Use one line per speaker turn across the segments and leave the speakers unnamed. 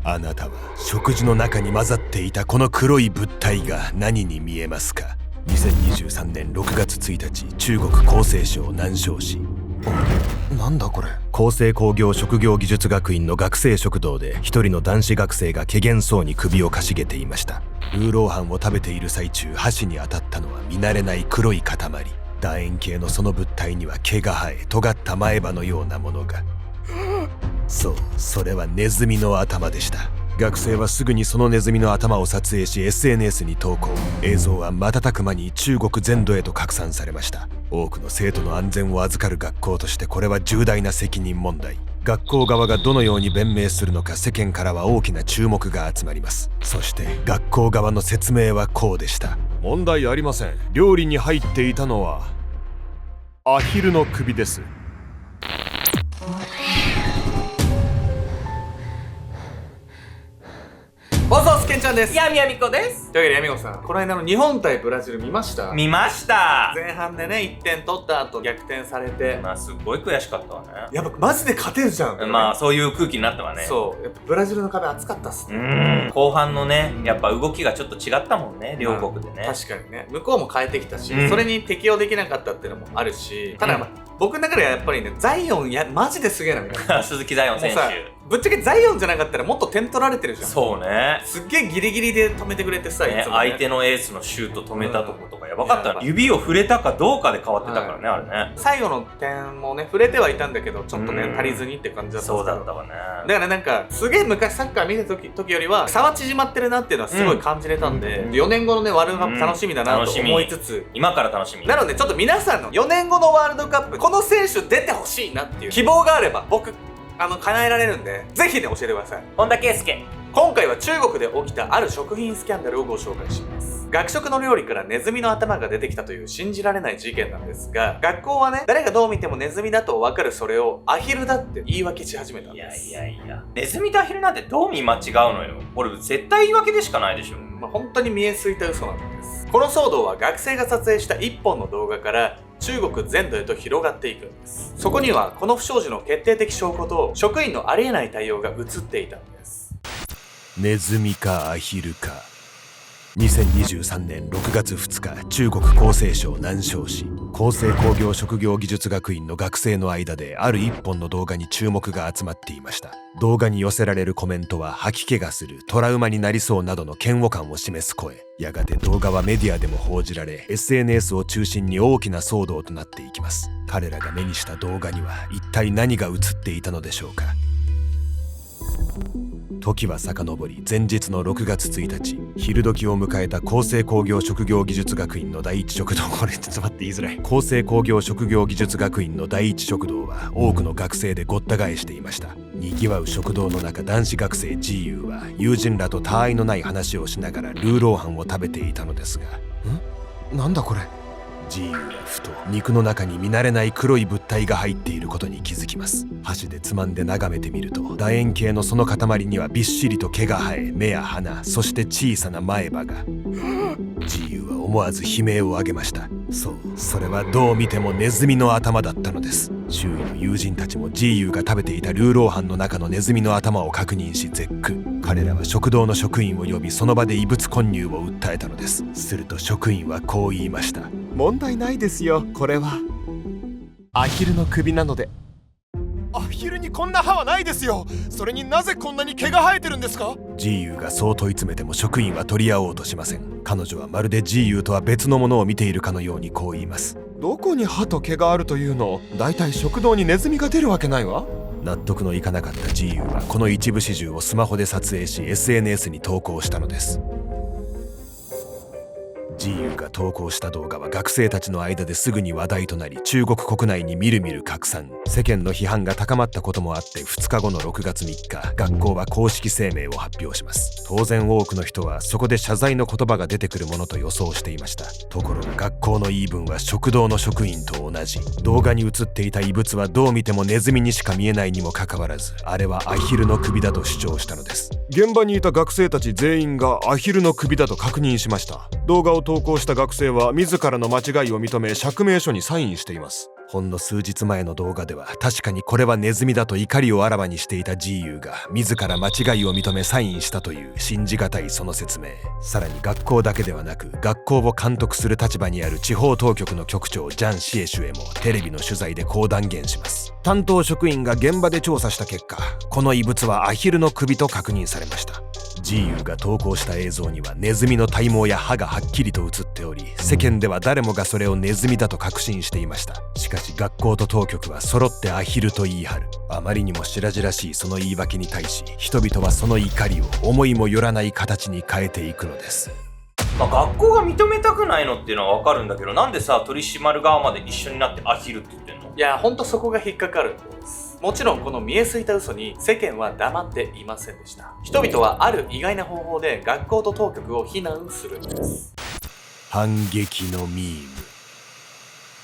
あなたは食事の中に混ざっていたこの黒い物体が何に見えますか？2023年6月1日、中国厚生省南昌市。
なんだこれ。
厚生工業職業技術学院の学生食堂で一人の男子学生が怪訝そうに首をかしげていました。ルーローハンを食べている最中、箸に当たったのは見慣れない黒い塊。楕円形のその物体には毛が生え、尖った前歯のようなものが。そう、それはネズミの頭でした。学生はすぐにそのネズミの頭を撮影し SNS に投稿。映像は瞬く間に中国全土へと拡散されました。多くの生徒の安全を預かる学校としてこれは重大な責任問題。学校側がどのように弁明するのか、世間からは大きな注目が集まります。そして学校側の説明はこうでした。問題ありません。料理に入っていたのはアヒルの首です。
ボソスケンちゃんです。
やみやみこです。
というわけで、やみこさん、この間の日本対ブラジル見ました？
見ました。
前半でね、1点取った後逆転されて、
まあすっごい悔しかったわね。
やっぱマジで勝てるじゃん。
まあそういう空気になったわね。
そう、やっぱブラジルの壁厚かったっすね。
後半のね、やっぱ動きがちょっと違ったもんね、両国でね。
確かにね、向こうも変えてきたし、それに適応できなかったっていうのもあるし、ただ、僕の中ではやっぱりね、ザイオンマジですげえなみたいな。
鈴木ザイオン選手。
ぶっちゃけザイオンじゃなかったらもっと点取られてるじゃん。
そうね。
すっげえギリギリで止めてくれてさ、
ね、相手のエースのシュート止めたとことかやばかったね。指を触れたかどうかで変わってたからね、あれね。
最後の点もね、触れてはいたんだけど、ちょっとね、足りずにって感じだったんですけど。
そうだったわね。
だからなんか、すげえ昔サッカー見てた時よりは、差は縮まってるなっていうのはすごい感じれたんで、4年後のね、ワールドカップ楽しみだなと思いつつ、
今から楽しみ。
なのでちょっと皆さんの4年後のワールドカップ、この選手出てほしいなっていう希望があれば、僕、叶えられるんで、ぜひね、教えてください。
本田圭佑。
今回は中国で起きたある食品スキャンダルをご紹介します。学食の料理からネズミの頭が出てきたという信じられない事件なんですが、学校はね、誰がどう見てもネズミだと分かるそれをアヒルだって言い訳し始めたんです。
いや、ネズミとアヒルなんてどう見間違うのよ。俺絶対言い訳でしかないでしょ。
本当に見えすいた嘘なんです。この騒動は学生が撮影した1本の動画から中国全土へと広がっていくんです。そこにはこの不祥事の決定的証拠と職員のありえない対応が映っていたんです。
ネズミかアヒルか。2023年6月2日、中国厚生省南昌市。厚生工業職業技術学院の学生の間である一本の動画に注目が集まっていました。動画に寄せられるコメントは吐き気がする、トラウマになりそうなどの嫌悪感を示す声。やがて動画はメディアでも報じられ、 SNS を中心に大きな騒動となっていきます。彼らが目にした動画には一体何が映っていたのでしょうか。時は遡り、前日の6月1日、昼時を迎えた厚生工業職業技術学院の第一食堂。これちょっと待って言いづらい。厚生工業職業技術学院の第一食堂は多くの学生でごった返していました。にぎわう食堂の中、男子学生 GU は友人らと他愛のない話をしながらルーローハンを食べていたのですが、
なんだこれ。
GU はふと肉の中に見慣れない黒い物体が入っていることに気づきます。箸でつまんで眺めてみると、楕円形のその塊にはびっしりと毛が生え、目や鼻、そして小さな前歯が。GU は思わず悲鳴を上げました。そう、それはどう見てもネズミの頭だったのです。周囲の友人たちも GU が食べていたルーローハンの中のネズミの頭を確認し絶句。彼らは食堂の職員を呼び、その場で異物混入を訴えたのです。すると職員はこう言いました。
問題ないですよ、これはアヒルの首なので。
アヒルにこんな歯はないですよ。それになぜこんなに毛が生えてるんですか？
GU がそう問い詰めても職員は取り合おうとしません。彼女はまるで GU とは別のものを見ているかのようにこう言います。
どこに歯と毛があるというの？だいたい食堂にネズミが出るわけないわ。
納得のいかなかった GU はこの一部始終をスマホで撮影し SNS に投稿したのです。GU が投稿した動画は学生たちの間ですぐに話題となり、中国国内にみるみる拡散。世間の批判が高まったこともあって、2日後の6月3日、学校は公式声明を発表します。当然多くの人はそこで謝罪の言葉が出てくるものと予想していました。ところが学校の言い分は食堂の職員と同じ。動画に映っていた異物はどう見てもネズミにしか見えないにもかかわらず、あれはアヒルの首だと主張したのです。
現場にいた学生たち全員がアヒルの首だと確認しました。動画を投稿した学生は自らの間違いを認め、釈明書にサインしています。
ほんの数日前の動画では確かにこれはネズミだと怒りをあらわにしていた GU が自ら間違いを認めサインしたという信じがたいその説明。さらに学校だけではなく学校を監督する立場にある地方当局の局長ジャン・シエシュへもテレビの取材でこう断言します。担当職員が現場で調査した結果、この異物はアヒルの首と確認されました。GU が投稿した映像にはネズミの体毛や歯がはっきりと映っており、世間では誰もがそれをネズミだと確信していました。しかし学校と当局は揃ってアヒルと言い張る。あまりにも白々しいその言い訳に対し、人々はその怒りを思いもよらない形に変えていくのです。
学校が認めたくないのっていうのは分かるんだけど、なんでさ取り締まる側まで一緒になってアヒルって言ってんの？
いや、ほんとそこが引っかかるんです。もちろんこの見えすいた嘘に世間は黙っていませんでした。人々はある意外な方法で学校と当局を非難するんです。
反撃のミーム。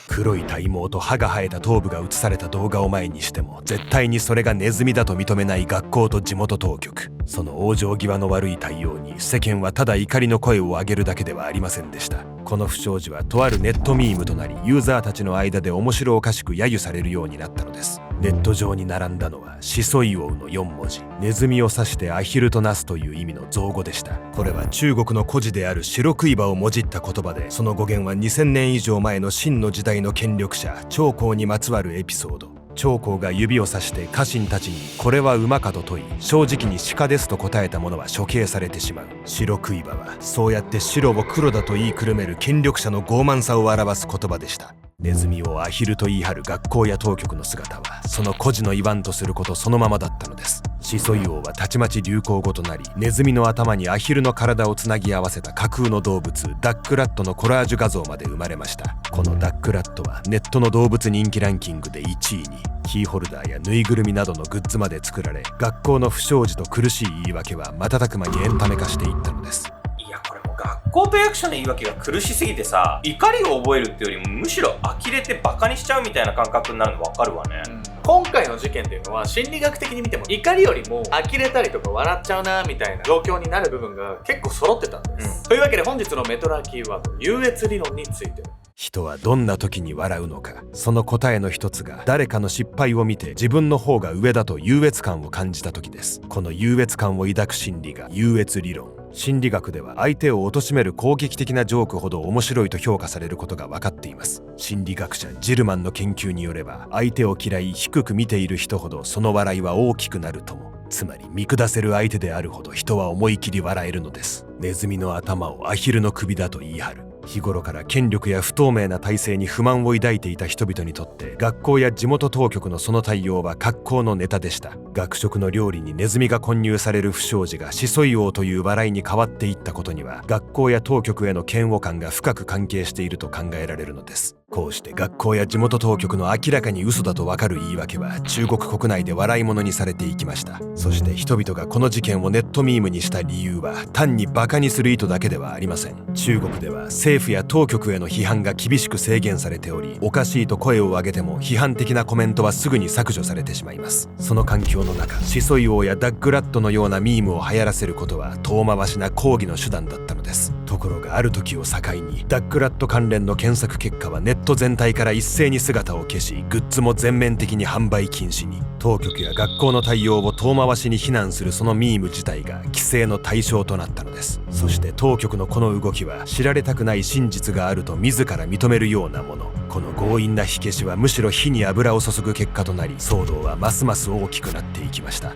黒い体毛と歯が生えた頭部が映された動画を前にしても絶対にそれがネズミだと認めない学校と地元当局。その往生際の悪い対応に世間はただ怒りの声を上げるだけではありませんでした。この不祥事はとあるネットミームとなり、ユーザーたちの間で面白おかしく揶揄されるようになったのです。ネット上に並んだのはシソイオウの4文字。ネズミを指してアヒルとナスという意味の造語でした。これは中国の故事である白クイバをもじった言葉で、その語源は2000年以上前の秦の時代の権力者長江にまつわるエピソード。長江が指をさして家臣たちにこれは馬かと問い、正直に鹿ですと答えた者は処刑されてしまう。白クイバはそうやって白を黒だと言いくるめる権力者の傲慢さを表す言葉でした。ネズミをアヒルと言い張る学校や当局の姿はその孤児の言わんとすることそのままだったのです。シソイオウはたちまち流行語となり、ネズミの頭にアヒルの体をつなぎ合わせた架空の動物ダックラットのコラージュ画像まで生まれました。このダックラットはネットの動物人気ランキングで1位に。キーホルダーやぬいぐるみなどのグッズまで作られ、学校の不祥事と苦しい言い訳は瞬く間にエンタメ化していったのです。
いや、これもう学校と役所の言い訳が苦しすぎてさ、怒りを覚えるってよりもむしろ呆れてバカにしちゃうみたいな感覚になるの分かるわね。
今回の事件っていうのは心理学的に見ても怒りよりも呆れたりとか笑っちゃうなみたいな状況になる部分が結構揃ってたんです、というわけで本日のメトラーキーワード優越理論について。
人はどんな時に笑うのか。その答えの一つが誰かの失敗を見て自分の方が上だと優越感を感じた時です。この優越感を抱く心理が優越理論。心理学では相手を貶める攻撃的なジョークほど面白いと評価されることが分かっています。心理学者ジルマンの研究によれば、相手を嫌い低く見ている人ほどその笑いは大きくなるとも。つまり見下せる相手であるほど人は思い切り笑えるのです。ネズミの頭をアヒルの首だと言い張る。日頃から権力や不透明な体制に不満を抱いていた人々にとって学校や地元当局のその対応は格好のネタでした。学食の料理にネズミが混入される不祥事がシソイオウという笑いに変わっていったことには、学校や当局への嫌悪感が深く関係していると考えられるのです。こうして学校や地元当局の明らかに嘘だとわかる言い訳は中国国内で笑い物にされていきました。そして人々がこの事件をネットミームにした理由は単にバカにする意図だけではありません。中国では政府や当局への批判が厳しく制限されており、おかしいと声を上げても批判的なコメントはすぐに削除されてしまいます。その環境の中、シソイオウやダッグラットのようなミームを流行らせることは遠回しな抗議の手段だったのです。ところがある時を境にダッグラット関連の検索結果はネット全体から一斉に姿を消し、グッズも全面的に販売禁止に。当局や学校の対応を遠回しに非難するそのミーム自体が規制の対象となったのです。そして当局のこの動きは知られたくない真実があると自ら認めるようなもの。この強引な火消しはむしろ火に油を注ぐ結果となり、騒動はますます大きくなっていきました。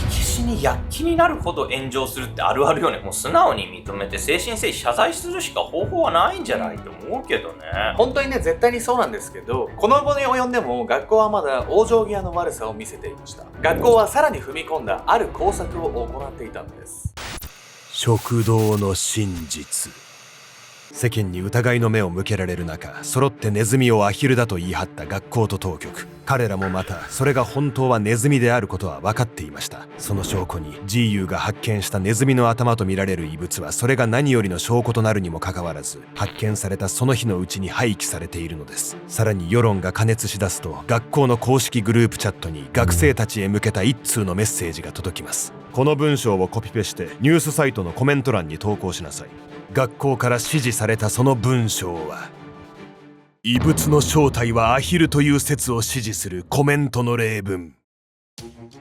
火消しに躍起になるほど炎上するってあるあるよね。もう素直に認めて誠心誠意謝罪するしか方法はないんじゃないと思うけどね。
本当にね、絶対にそうなんですけど、この後に及んでも学校はまだ往生際の悪さを見せていました。学校はさらに踏み込んだある工作を行っていたんです。
食堂の真実。世間に疑いの目を向けられる中、揃ってネズミをアヒルだと言い張った学校と当局。彼らもまたそれが本当はネズミであることは分かっていました。その証拠に GU が発見したネズミの頭と見られる異物はそれが何よりの証拠となるにもかかわらず、発見されたその日のうちに廃棄されているのです。さらに世論が過熱しだすと、学校の公式グループチャットに学生たちへ向けた一通のメッセージが届きます。この文章をコピペしてニュースサイトのコメント欄に投稿しなさい。学校から指示されたその文章は、異物の正体はアヒルという説を支持するコメントの例文。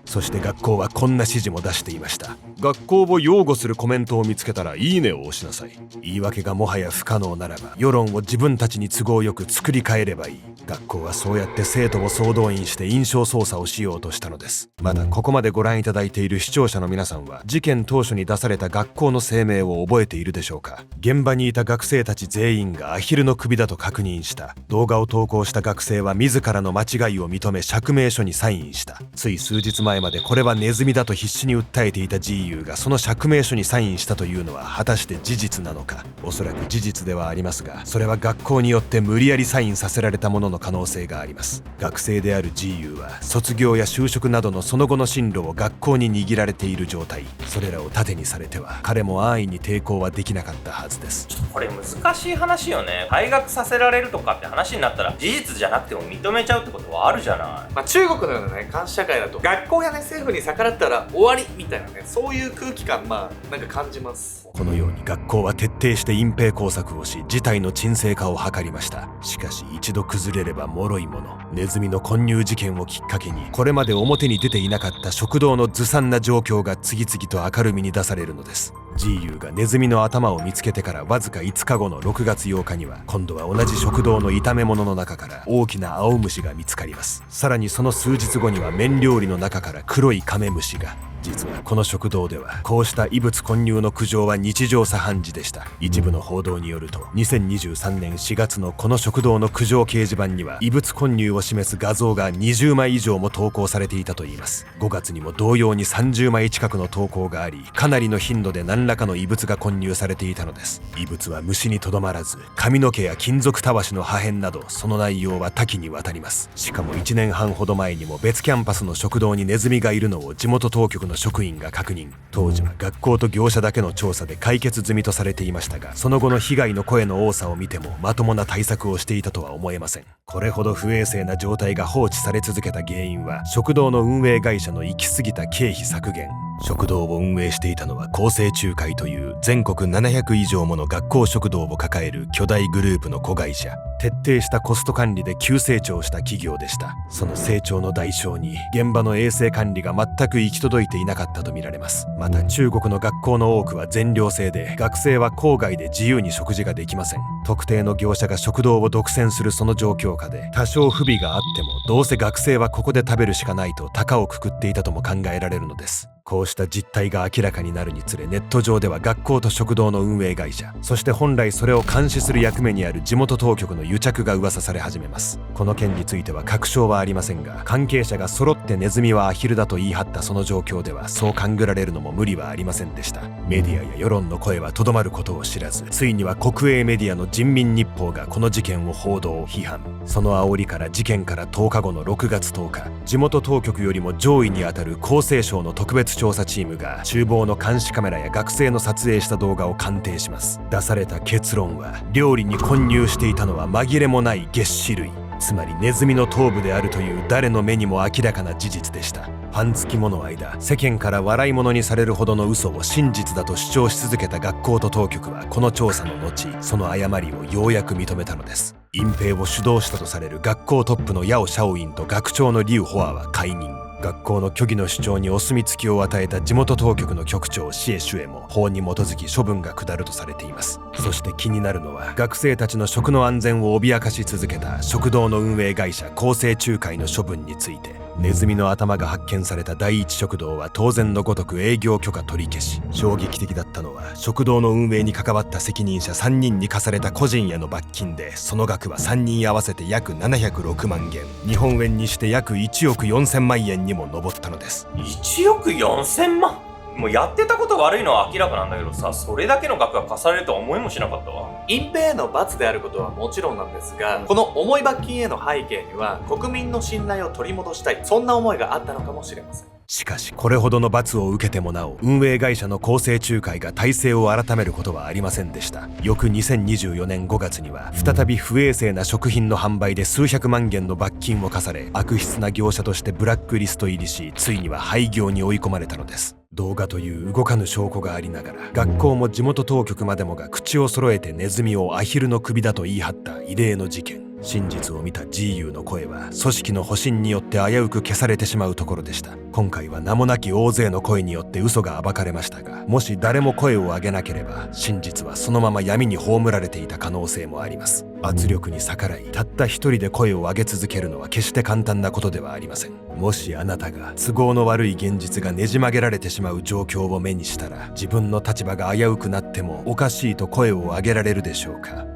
そして学校はこんな指示も出していました。学校を擁護するコメントを見つけたらいいねを押しなさい。言い訳がもはや不可能ならば世論を自分たちに都合よく作り変えればいい。学校はそうやって生徒を総動員して印象操作をしようとしたのです。まだここまでご覧いただいている視聴者の皆さんは事件当初に出された学校の声明を覚えているでしょうか。現場にいた学生たち全員がアヒルの首だと確認した。動画を投稿した学生は自らの間違いを認め釈明書にサインした。つい数日前までこれはネズミだと必死に訴えていた GU がその釈明書にサインしたというのは果たして事実なのか。おそらく事実ではありますが、それは学校によって無理やりサインさせられたものの可能性があります。学生である GU は卒業や就職などのその後の進路を学校に握られている状態。それらを盾にされては彼も安易に抵抗はできなかったはずです。
これ難しい話よね。退学させられるとかって話になったら事実じゃなくても認めちゃうってことはあるじゃない。
中国のようなね監視社会だと学校やね政府に逆らったら終わりみたいなね、そういう空気感なんか感じます。
このように学校は徹底して隠蔽工作をし事態の沈静化を図りました。しかし一度崩れれば脆いもの。ネズミの混入事件をきっかけにこれまで表に出ていなかった食堂のずさんな状況が次々と明るみに出されるのです。 GU がネズミの頭を見つけてからわずか5日後の6月8日には今度は同じ食堂の炒め物の中から大きな青虫が見つかります。さらにその数日後には麺料理の中から黒いカメムシが。実はこの食堂ではこうした異物混入の苦情は日常茶飯事でした。一部の報道によると2023年4月のこの食堂の苦情掲示板には異物混入を示す画像が20枚以上も投稿されていたといいます。5月にも同様に30枚近くの投稿があり、かなりの頻度で何らかの異物が混入されていたのです。異物は虫にとどまらず髪の毛や金属たわしの破片などその内容は多岐にわたります。しかも1年半ほど前にも別キャンパスの食堂にネズミがいるのを地元当局の職員が確認。当時は学校と業者だけの調査で解決済みとされていましたが、その後の被害の声の多さを見てもまともな対策をしていたとは思えません。これほど不衛生な状態が放置され続けた原因は食堂の運営会社の行き過ぎた経費削減。食堂を運営していたのは公正仲介という全国700以上もの学校食堂を抱える巨大グループの子会社。徹底したコスト管理で急成長した企業でした。その成長の代償に現場の衛生管理が全く行き届いていなかったとみられます。また中国の学校の多くは全寮制で学生は校外で自由に食事ができません。特定の業者が食堂を独占するその状況下で多少不備があってもどうせ学生はここで食べるしかないと高をくくっていたとも考えられるのです。こうした実態が明らかになるにつれネット上では学校と食堂の運営会社、そして本来それを監視する役目にある地元当局の癒着が噂され始めます。この件については確証はありませんが、関係者が揃ってネズミはアヒルだと言い張ったその状況ではそう勘ぐられるのも無理はありませんでした。メディアや世論の声はとどまることを知らず、ついには国営メディアの人民日報がこの事件を報道批判。その煽りから事件から10日後の6月10日、地元当局よりも上位にあたる厚生省の特別調査チームが厨房の監視カメラや学生の撮影した動画を鑑定します。出された結論は料理に混入していたのは紛れもない齧歯類、つまりネズミの頭部であるという誰の目にも明らかな事実でした。半月もの間世間から笑い物にされるほどの嘘を真実だと主張し続けた学校と当局はこの調査の後その誤りをようやく認めたのです。隠蔽を主導したとされる学校トップのヤオ・シャオインと学長のリュウ・ホアは解任。学校の虚偽の主張にお墨付きを与えた地元当局の局長シエ・シュエも法に基づき処分が下るとされています。そして気になるのは学生たちの食の安全を脅かし続けた食堂の運営会社公正仲介の処分について。ネズミの頭が発見された第一食堂は当然のごとく営業許可取り消し。衝撃的だったのは食堂の運営に関わった責任者3人に課された個人への罰金で、その額は3人合わせて約706万元、日本円にして約1億4000万円にも上ったのです。
1億4000万？もうやってたことが悪いのは明らかなんだけどさ、それだけの額が課されるとは思いもしなかったわ。
隠蔽への罰であることはもちろんなんですが、この重い罰金への背景には国民の信頼を取り戻したい、そんな思いがあったのかもしれません。
しかしこれほどの罰を受けてもなお運営会社の公正仲介が体制を改めることはありませんでした。翌2024年5月には再び不衛生な食品の販売で数百万元の罰金を課され、悪質な業者としてブラックリスト入りし、ついには廃業に追い込まれたのです。動画という動かぬ証拠がありながら学校も地元当局までもが口を揃えてネズミをアヒルの首だと言い張った異例の事件。真実を見た GU の声は組織の保身によって危うく消されてしまうところでした。今回は名もなき大勢の声によって嘘が暴かれましたが、もし誰も声を上げなければ真実はそのまま闇に葬られていた可能性もあります。圧力に逆らいたった一人で声を上げ続けるのは決して簡単なことではありません。もしあなたが都合の悪い現実がねじ曲げられてしまう状況を目にしたら、自分の立場が危うくなってもおかしいと声を上げられるでしょうか。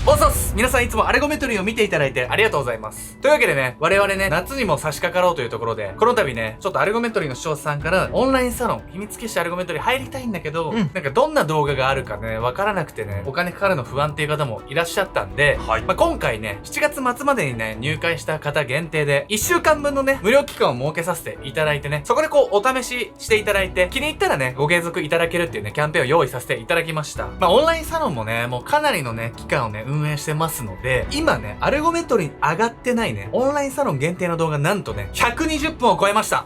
おそっす。皆さんいつもアルゴメトリーを見ていただいてありがとうございます。というわけでね、我々ね、夏にも差し掛かろうというところで、この度ね、ちょっとアルゴメトリーの視聴者さんから、オンラインサロン、秘密結社アルゴメトリー入りたいんだけど、なんかどんな動画があるかね、わからなくてね、お金かかるの不安っていう方もいらっしゃったんで、今回ね、7月末までにね、入会した方限定で、1週間分のね、無料期間を設けさせていただいてね、そこでこう、お試ししていただいて、気に入ったらね、ご継続いただけるっていうね、キャンペーンを用意させていただきました。オンラインサロンもね、もうかなりのね、期間をね、運営してますので、今ね、アルゴメトリーに上がってないね、オンラインサロン限定の動画なんとね、120分を超えました。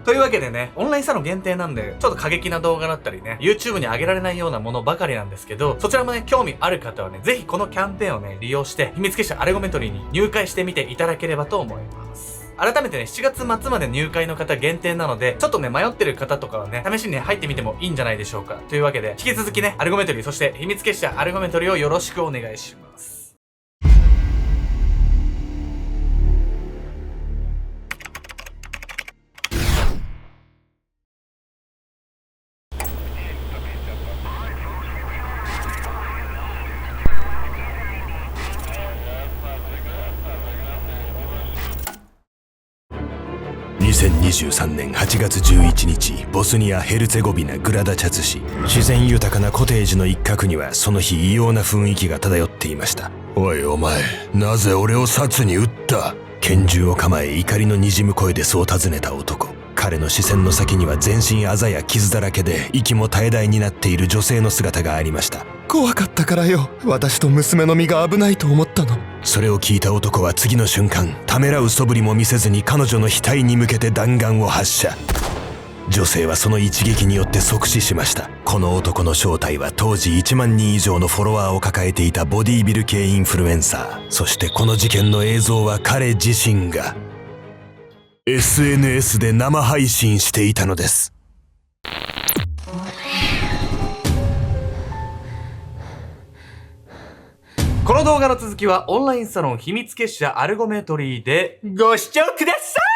というわけでね、オンラインサロン限定なんで、ちょっと過激な動画だったりね、YouTube に上げられないようなものばかりなんですけど、そちらもね、興味ある方はね、ぜひこのキャンペーンをね、利用して、秘密結社アルゴメトリーに入会してみていただければと思います。改めてね、7月末まで入会の方限定なので、ちょっとね、迷ってる方とかはね、試しにね、入ってみてもいいんじゃないでしょうか。というわけで、引き続きね、アルゴメトリー、そして秘密結社アルゴメトリーをよろしくお願いします。
2023年8月11日、ボスニア・ヘルツェゴビナ・グラダチャツ市。自然豊かなコテージの一角にはその日異様な雰囲気が漂っていました。おいお前、なぜ俺を殺に撃った？拳銃を構え怒りのにじむ声でそう尋ねた男。彼の視線の先には全身あざや傷だらけで息も絶え絶えになっている女性の姿がありました。
怖かったからよ。私と娘の身が危ないと思ったの。
それを聞いた男は次の瞬間、ためらう素振りも見せずに彼女の額に向けて弾丸を発射。女性はその一撃によって即死しました。この男の正体は当時1万人以上のフォロワーを抱えていたボディービル系インフルエンサー。そしてこの事件の映像は彼自身が SNS で生配信していたのです。
この動画の続きはオンラインサロン秘密結社アルゴメトリーでご視聴ください。